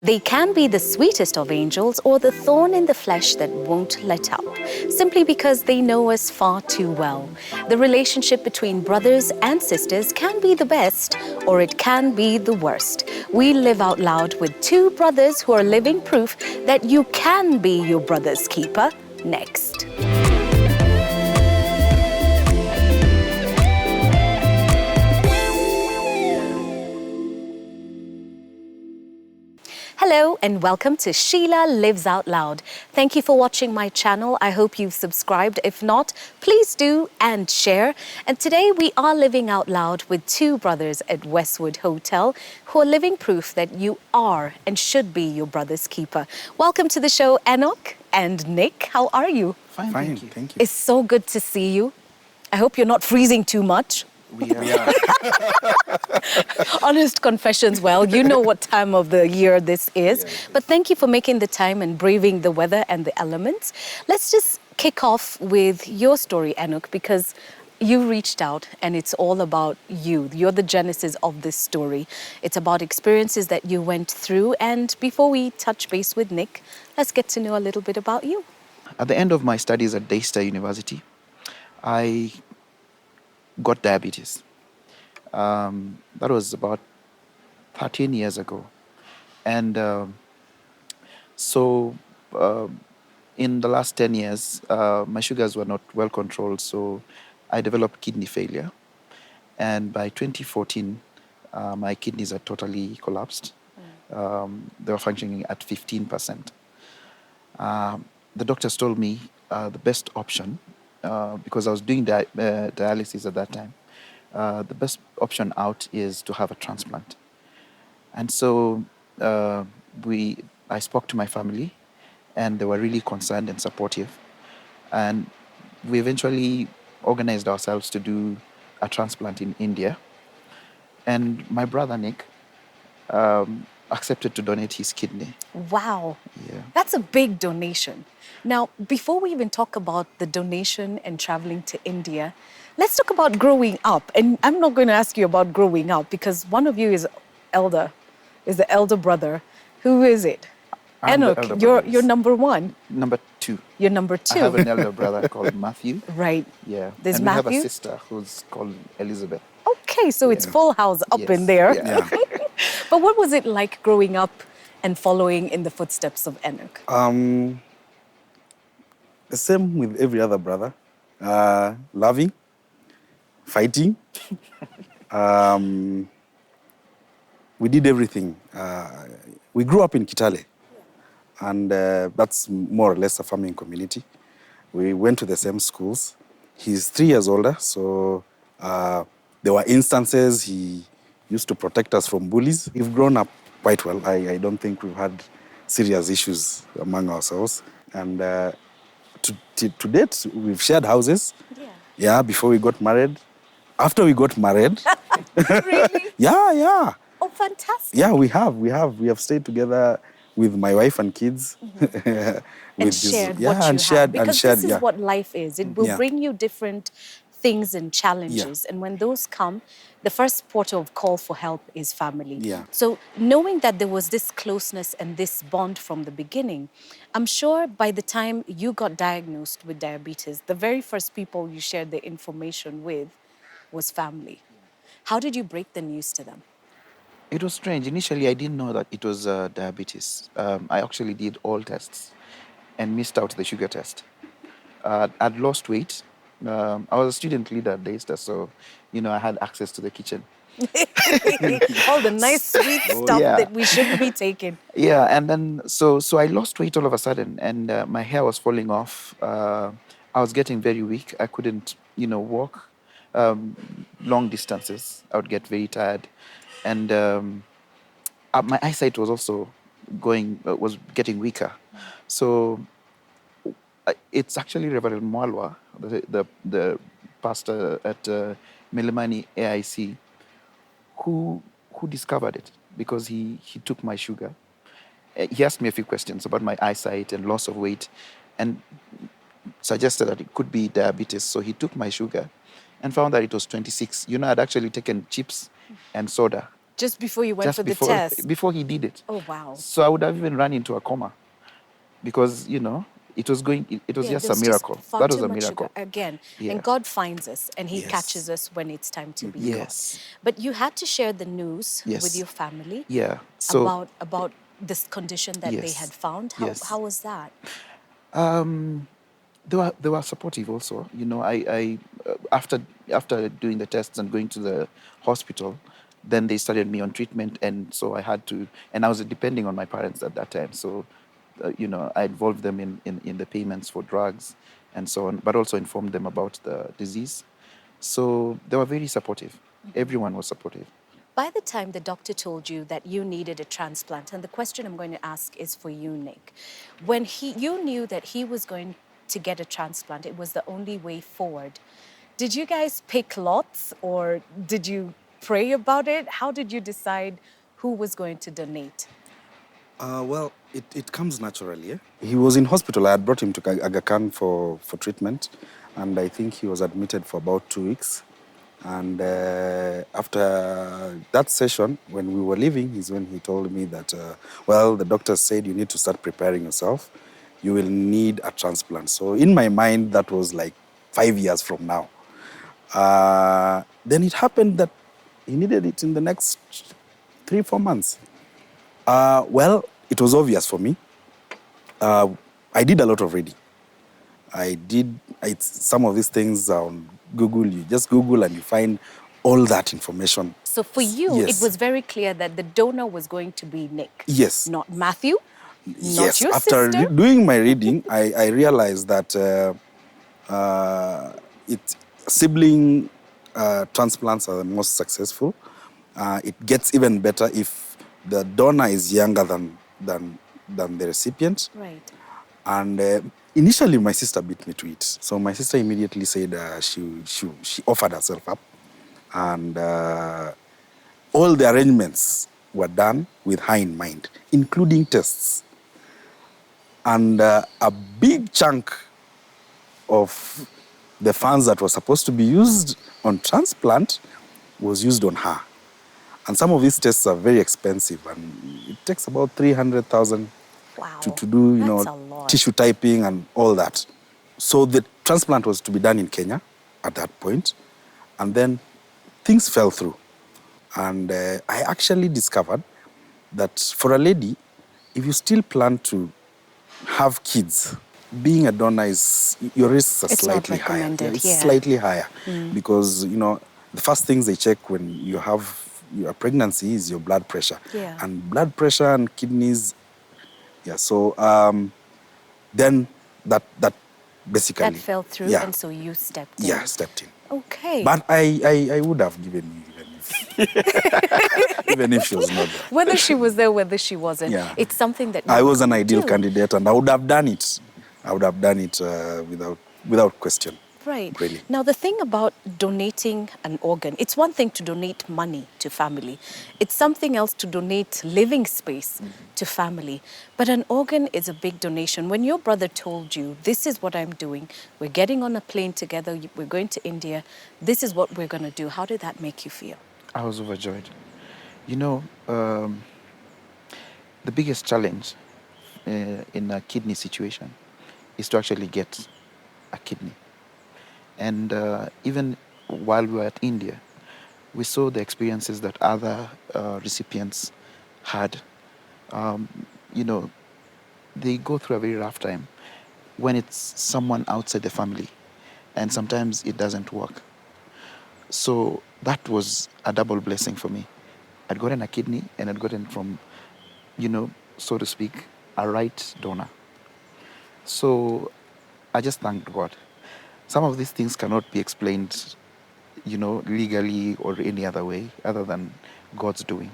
They can be the sweetest of angels or the thorn in the flesh that won't let up, simply because they know us far too well. The relationship between brothers and sisters can be the best, or it can be the worst. We live out loud with two brothers who are living proof that you can be your brother's keeper. Next. Hello and welcome to Sheila Lives Out Loud. Thank you for watching my channel. I hope you've subscribed. If not, please do and share. And today we are living out loud with two brothers at Westwood Hotel who are living proof that you are and should be your brother's keeper. Welcome to the show, Enock and Nick. How are you? Fine, thank you. Thank you. It's so good to see you. I hope you're not freezing too much. We are. Honest confessions, well, you know what time of the year this is. But thank you for making the time and braving the weather and the elements. Let's just kick off with your story, Enock, because you reached out and it's all about you. You're the genesis of this story. It's about experiences that you went through. And before we touch base with Nick, let's get to know a little bit about you. At the end of my studies at Daystar University, I got diabetes. That was about 13 years ago. And in the last 10 years, my sugars were not well controlled, so I developed kidney failure. And by 2014, my kidneys had totally collapsed. They were functioning at 15%. The doctors told me the best option, because I was doing dialysis at that time, the best option out is to have a transplant. And so I spoke to my family, and they were really concerned and supportive. And we eventually organized ourselves to do a transplant in India. And my brother, Nick, accepted to donate his kidney. Wow. Yeah. That's a big donation. Now, before we even talk about the donation and traveling to India, let's talk about growing up. And I'm not going to ask you about growing up because one of you is the elder brother. Who is it? I'm the elder Enock, brother, you're number one. Number two. You're number two. I have an elder brother called Matthew. Right. Yeah. There's and we have Matthew? a sister who's called Elizabeth. Okay, so it's full house up in there. Yeah. But what was it like growing up and following in the footsteps of Enock? The same with every other brother. Loving, fighting. We did everything. We grew up in Kitale, and that's more or less a farming community. We went to the same schools. He's 3 years older, so there were instances he used to protect us from bullies. We've grown up quite well. I don't think we've had serious issues among ourselves. And to date, we've shared houses. Yeah, before we got married. After we got married. Really? Yeah. Oh, fantastic. Yeah, we have stayed together with my wife and kids. And shared what you have. Because this is what life is. It will bring you different things and challenges. And when those come, the first port of call for help is family. Yeah. So knowing that there was this closeness and this bond from the beginning, I'm sure by the time you got diagnosed with diabetes, the very first people you shared the information with was family. How did you break the news to them? It was strange. Initially, I didn't know that it was diabetes. I actually did all tests and missed out the sugar test. I'd lost weight. I was a student leader at Daystar, so, I had access to the kitchen. All the nice sweet stuff that we shouldn't be taking. Yeah, and then, so I lost weight all of a sudden, and my hair was falling off. I was getting very weak. I couldn't, walk long distances. I would get very tired. And my eyesight was also was getting weaker. So it's actually Reverend Mwalwa, the pastor at Milimani AIC, who discovered it because he took my sugar. He asked me a few questions about my eyesight and loss of weight and suggested that it could be diabetes. So he took my sugar and found that it was 26. I'd actually taken chips and soda Just before you went just for before, the test. before he did it. Oh, wow. So I would have even run into a coma because, it was just there a was just miracle. far That was too a much sugar miracle. again. Yeah. And God finds us and He Yes. catches us when it's time to be Yes. caught. But you had to share the news Yes. with your family Yeah. So about this condition that they yes. had found. Yes. How was that? They were supportive also. I after doing the tests and going to the hospital, then they started me on treatment, and so I had to, and I was depending on my parents at that time. So, I involved them in the payments for drugs and so on, but also informed them about the disease. So they were very supportive. Everyone was supportive. By the time the doctor told you that you needed a transplant, and the question I'm going to ask is for you, Nick, when you knew that he was going to get a transplant, it was the only way forward. Did you guys pick lots or did you pray about it? How did you decide who was going to donate? Well, it comes naturally. He was in hospital. I had brought him to Aga Khan for treatment, and I think he was admitted for about 2 weeks. And after that session, when we were leaving, is when he told me that, well, the doctor said you need to start preparing yourself. You will need a transplant. So in my mind, that was like 5 years from now. Then it happened that he needed it in the next 3-4 months. Well, it was obvious for me. I did a lot of reading. Some of these things on Google. You just Google and you find all that information. So for you, Yes. it was very clear that the donor was going to be Nick. Yes. Not Matthew. Yes. Not your After sister. doing my reading, I realized that sibling transplants are the most successful. It gets even better if the donor is younger than the recipient. Right. And initially, my sister beat me to it. So my sister immediately said she offered herself up, and all the arrangements were done with her in mind, including tests. And a big chunk of the funds that were supposed to be used on transplant was used on her. And some of these tests are very expensive, and it takes about 300,000 Wow. to do, That's a lot. tissue typing and all that. So the transplant was to be done in Kenya at that point, and then things fell through. And I actually discovered that for a lady, if you still plan to have kids, being a donor your risks are It's not slightly higher. recommended, It's yeah. slightly higher because, the first things they check when you have your pregnancy is your blood pressure. Yeah. And blood pressure and kidneys, so then that basically... That fell through, Yeah. and so you stepped in. Yeah, stepped in. Okay. But I would have given you even if she was not there. Whether she was there, whether she wasn't, Yeah. it's something that I was an you ideal do. candidate, and I would have done it. I would have done it without question. Right. Really. Now, the thing about donating an organ, it's one thing to donate money to family. It's something else to donate living space to family. But an organ is a big donation. When your brother told you, this is what I'm doing, we're getting on a plane together, we're going to India, this is what we're going to do, how did that make you feel? I was overjoyed. The biggest challenge in a kidney situation is to actually get a kidney. And even while we were at India, we saw the experiences that other recipients had. They go through a very rough time when it's someone outside the family, and sometimes it doesn't work. So that was a double blessing for me. I'd gotten a kidney, and I'd gotten from, so to speak, a right donor. So I just thanked God. Some of these things cannot be explained, legally or any other way other than God's doing.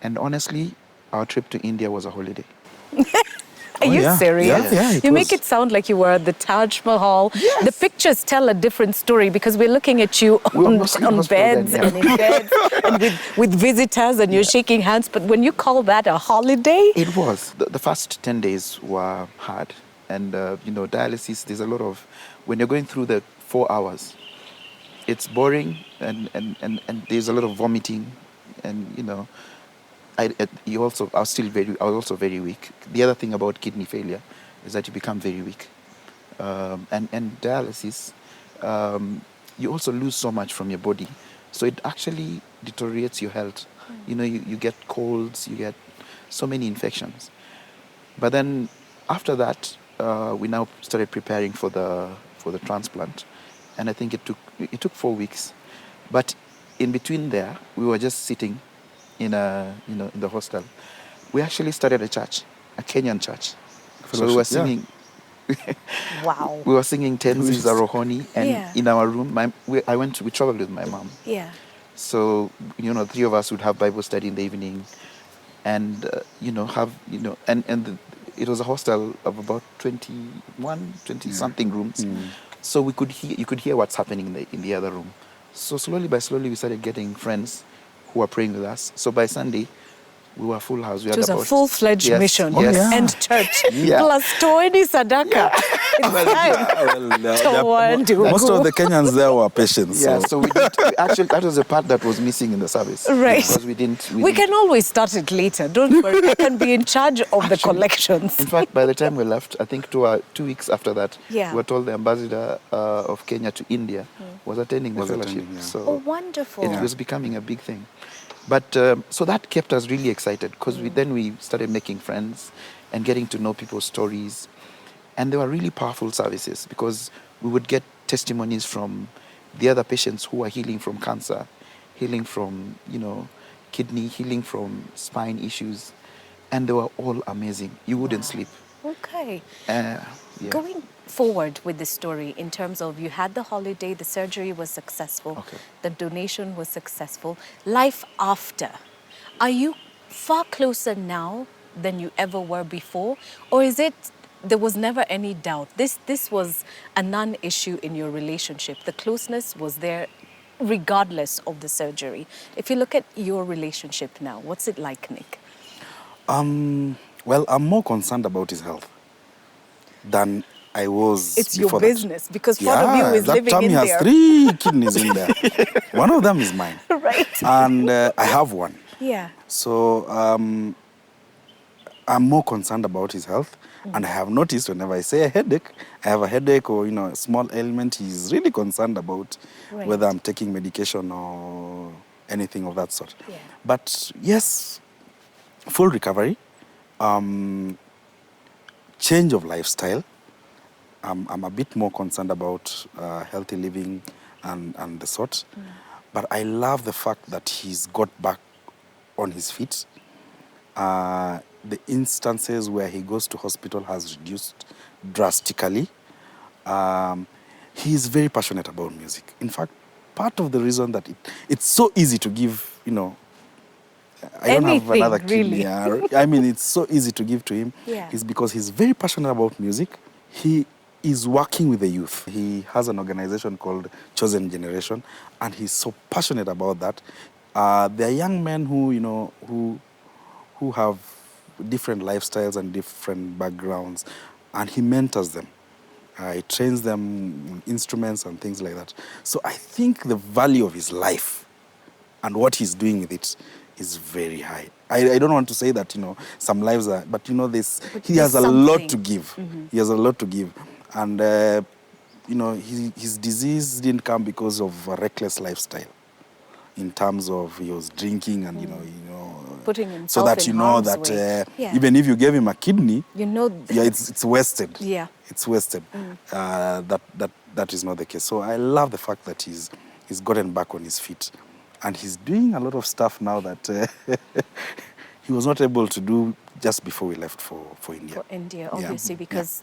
And honestly, our trip to India was a holiday. Are you yeah. serious? Yeah, it you was. make it sound like you were at the Taj Mahal. Yes. The pictures tell a different story because we're looking at you We were on mostly in hospital beds then, yeah. and in beds and with visitors and you're shaking hands. But when you call that a holiday, It was. The first 10 days were hard. And, dialysis, there's a lot of... When you're going through the 4 hours, it's boring and there's a lot of vomiting, and I was also very weak. The other thing about kidney failure is that you become very weak, and dialysis, you also lose so much from your body, so it actually deteriorates your health. You get colds, you get so many infections. But then after that, we now started preparing for the transplant, and I think it took 4 weeks. But in between there, we were just sitting in the hostel. We actually started a church, a Kenyan church. So we were Fellowship, yeah. singing. Wow. We were singing Tenzi Yes. za Rohoni, and Yeah. in our room, we traveled with my mom. Yeah. So the three of us would have Bible study in the evening, and it was a hostel of about 21, 20 something rooms. So you could hear what's happening in the other room. So slowly by slowly we started getting friends who were praying with us. So by Sunday we were a full house. We It had was a about full-fledged yes, mission Oh, yes. yeah. and church Yeah. plus 20 sadaka. It's time. Most of the Kenyans there were patients. Yeah, So. so actually that was the part that was missing in the service. Right. Because we didn't. We can always start it later. Don't worry. I can be in charge of the collections. In fact, by the time we left, I think 2 weeks after that, Yeah. we were told the ambassador of Kenya to India was attending the Was fellowship. attending, yeah. So Oh, wonderful. it was becoming a big thing. But so that kept us really excited because then we started making friends and getting to know people's stories. And they were really powerful services because we would get testimonies from the other patients who are healing from cancer, healing from, kidney, healing from spine issues. And they were all amazing. You wouldn't sleep. Okay. Yeah. Going forward with the story in terms of you had the holiday, the surgery was successful, Okay. the donation was successful. Life after, are you far closer now than you ever were before? Or is it there was never any doubt? This was a non-issue in your relationship. The closeness was there regardless of the surgery. If you look at your relationship now, what's it like, Nick? Well, I'm more concerned about his health than I was It's before your that. business because part of you is that living tummy in has there. 3 kidneys in there. One of them is mine. Right. And I have one. Yeah. So I'm more concerned about his health. And I have noticed whenever I say I have a headache or, a small ailment, he's really concerned about Right. whether I'm taking medication or anything of that sort. Yeah. But yes, full recovery, change of lifestyle. I'm a bit more concerned about healthy living and the sort. But I love the fact that he's got back on his feet. The instances where he goes to hospital has reduced drastically. He is very passionate about music. In fact, part of the reason that it's so easy to give, I don't have Anything, another kidney. really. I mean, it's so easy to give to him. Yeah. Is because he's very passionate about music. He is working with the youth. He has an organization called Chosen Generation, and he's so passionate about that. There are young men who have different lifestyles and different backgrounds, and he mentors them. He trains them in instruments and things like that. So I think the value of his life and what he's doing with it is very high. I don't want to say that, some lives are, but he has a lot to give. He has a lot to give. And, his disease didn't come because of a reckless lifestyle in terms of he was drinking and, Putting himself so that in you know harm's that way. Yeah. even if you gave him a kidney, Yeah, it's wasted. Yeah. It's wasted. That is not the case. So I love the fact that he's gotten back on his feet, and he's doing a lot of stuff now that he was not able to do just before we left for India. For India, Yeah. obviously, Yeah. because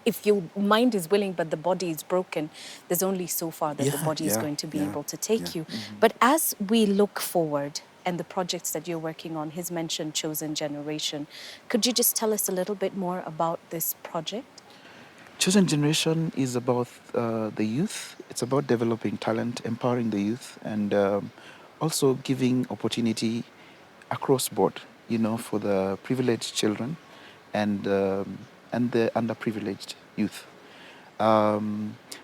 if your mind is willing but the body is broken, there's only so far that the body is going to be able to take you. But as we look forward and the projects that you're working on, he's mentioned Chosen Generation. Could you just tell us a little bit more about this project? Chosen Generation is about the youth. It's about developing talent, empowering the youth, and also giving opportunity across board, for the privileged children and the underprivileged youth.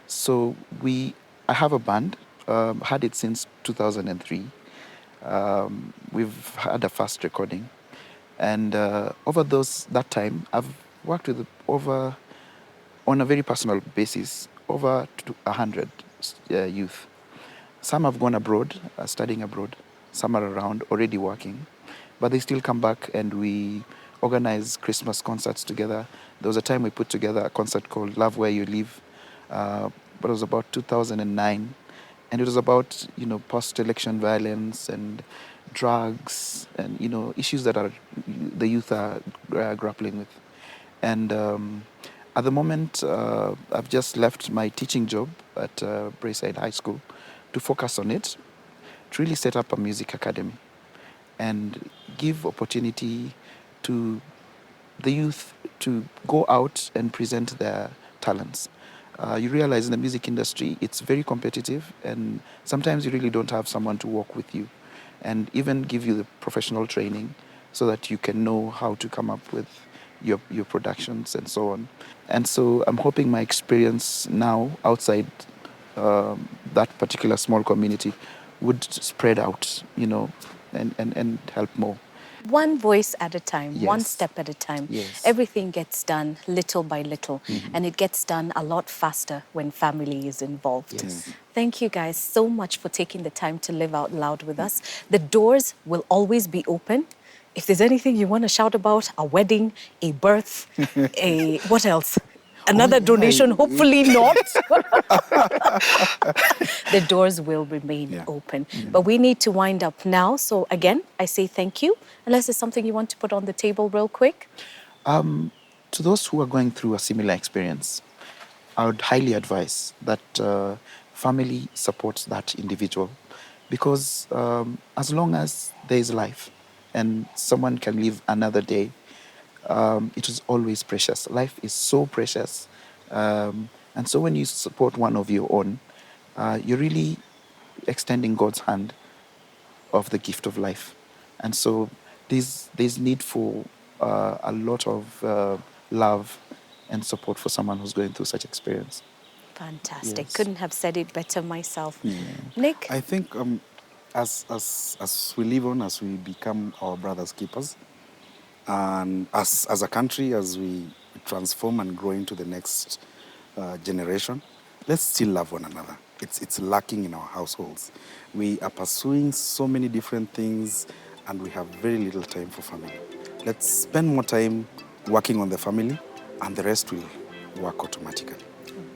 So I have a band, had it since 2003, We've had a first recording. And over that time, I've worked with on a very personal basis, over 100 youth. Some have gone abroad, studying abroad. Some are around, already working. But they still come back and we organize Christmas concerts together. There was a time we put together a concert called Love Where You Live. But it was about 2009. And it was about, post-election violence and drugs and, issues that the youth are grappling with. And at the moment, I've just left my teaching job at Brayside High School to focus on it, to really set up a music academy and give opportunity to the youth to go out and present their talents. You realize in the music industry, it's very competitive, and sometimes you really don't have someone to work with you and even give you the professional training so that you can know how to come up with your productions and so on. And so I'm hoping my experience now outside that particular small community would spread out, and help more. One voice at a time, one Yes. step at a time. Yes. Everything gets done little by little, and it gets done a lot faster when family is involved. Yes. Thank you guys so much for taking the time to live out loud with us. The doors will always be open. If there's anything you want to shout about, a wedding, a birth, what else? Another donation, hopefully not. The doors will remain open. But we need to wind up now. So again, I say thank you. Unless there's something you want to put on the table real quick. To those who are going through a similar experience, I would highly advise that family supports that individual, because as long as there is life and someone can live another day, it is always precious. Life is so precious. And so when you support one of your own, you're really extending God's hand of the gift of life. And so there's need for a lot of love and support for someone who's going through such experience. Fantastic. Yes. Couldn't have said it better myself. Nick? I think as we live on, as we become our brother's keepers, and as a country, as we transform and grow into the next generation, let's still love one another. It's lacking in our households. We are pursuing so many different things, and we have very little time for family. Let's spend more time working on the family, and the rest will work automatically.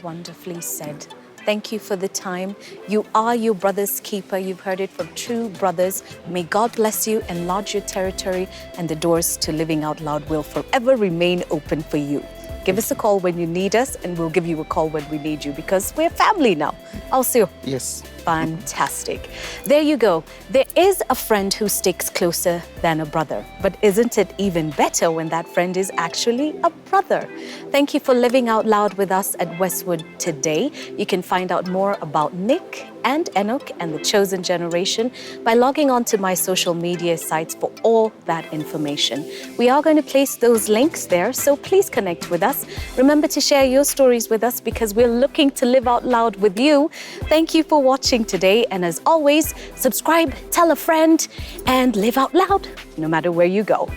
Wonderfully said. Thank you for the time. You are your brother's keeper. You've heard it from true brothers. May God bless you, enlarge your territory, and the doors to living out loud will forever remain open for you. Give us a call when you need us, and we'll give you a call when we need you, because we're family now. Also, Yes. fantastic. There you go. There is a friend who sticks closer than a brother. But isn't it even better when that friend is actually a brother? Thank you for living out loud with us at Westwood today. You can find out more about Nick and Enoch and the Chosen Generation by logging on to my social media sites for all that information. We are going to place those links there, so please connect with us. Remember to share your stories with us, because we're looking to live out loud with you. Thank you for watching today, and as always, subscribe, tell a friend, and live out loud no matter where you go.